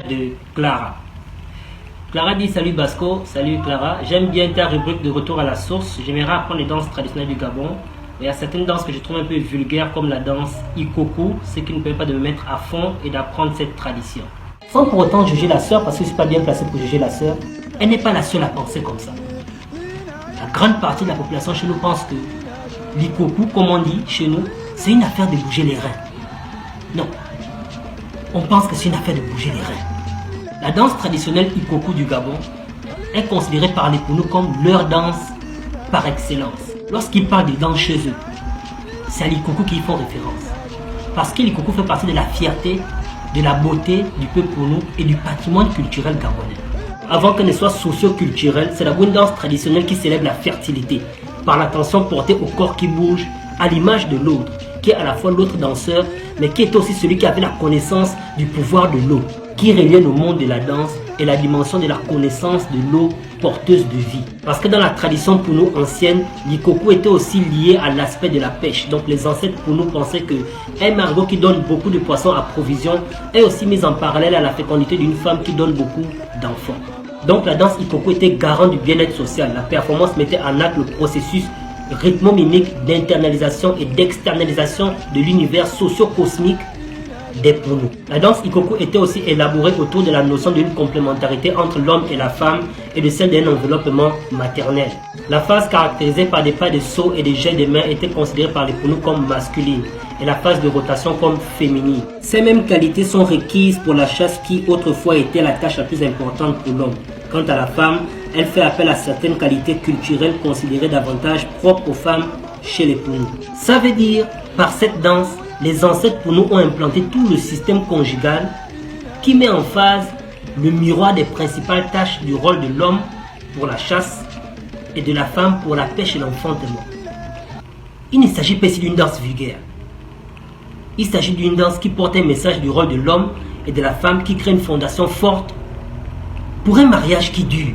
De Clara. Clara dit: salut Basco, salut Clara, j'aime bien ta rubrique de retour à la source. J'aimerais apprendre les danses traditionnelles du Gabon. Il y a certaines danses que je trouve un peu vulgaires, comme la danse Ikoku, ce qui ne permet pas de me mettre à fond et d'apprendre cette tradition. Sans pour autant juger la sœur, parce que je ne suis pas bien placé pour juger la sœur, elle n'est pas la seule à penser comme ça. La grande partie de la population chez nous pense que l'Ikoku, comme on dit chez nous, c'est une affaire de bouger les reins. Non. On pense que c'est une affaire de bouger les reins. La danse traditionnelle Ikoku du Gabon est considérée par les Pounous comme leur danse par excellence. Lorsqu'ils parlent de danse chez eux, c'est à l'Ikoku qu'ils font référence. Parce que l'Ikoku fait partie de la fierté, de la beauté du peuple Pounou et du patrimoine culturel gabonais. Avant qu'elle ne soit socio-culturelle, c'est une danse traditionnelle qui célèbre la fertilité par l'attention portée au corps qui bouge, à l'image de l'autre, qui est à la fois l'autre danseur, mais qui est aussi celui qui avait la connaissance du pouvoir de l'eau, qui reliait le monde de la danse et la dimension de la connaissance de l'eau porteuse de vie. Parce que dans la tradition Pounou ancienne, l'Ikoku était aussi lié à l'aspect de la pêche. Donc les ancêtres Pounou pensaient qu'un marigot qui donne beaucoup de poissons à provision est aussi mis en parallèle à la fécondité d'une femme qui donne beaucoup d'enfants. Donc la danse Ikoku était garant du bien-être social. La performance mettait en acte le processus rythmo-mimique d'internalisation et d'externalisation de l'univers socio-cosmique des Pounous. La danse Ikoku était aussi élaborée autour de la notion d'une complémentarité entre l'homme et la femme et de celle d'un enveloppement maternel. La phase caractérisée par des pas de saut et des jets de mains était considérée par les Pounous comme masculine et la phase de rotation comme féminine. Ces mêmes qualités sont requises pour la chasse qui autrefois était la tâche la plus importante pour l'homme. Quant à la femme, elle fait appel à certaines qualités culturelles considérées davantage propres aux femmes chez les Pounous. Ça veut dire, par cette danse, les ancêtres Pounous ont implanté tout le système conjugal qui met en phase le miroir des principales tâches du rôle de l'homme pour la chasse et de la femme pour la pêche et l'enfantement. Il ne s'agit pas ici d'une danse vulgaire. Il s'agit d'une danse qui porte un message du rôle de l'homme et de la femme qui crée une fondation forte pour un mariage qui dure.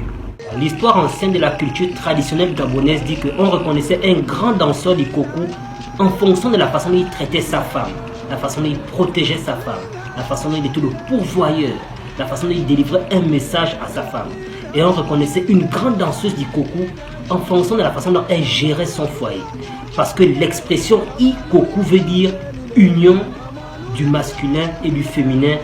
L'histoire ancienne de la culture traditionnelle gabonaise dit qu'on reconnaissait un grand danseur d'Ikoku en fonction de la façon dont il traitait sa femme, la façon dont il protégeait sa femme, la façon dont il était le pourvoyeur, la façon dont il délivrait un message à sa femme. Et on reconnaissait une grande danseuse d'Ikoku en fonction de la façon dont elle gérait son foyer. Parce que l'expression Ikoku veut dire union du masculin et du féminin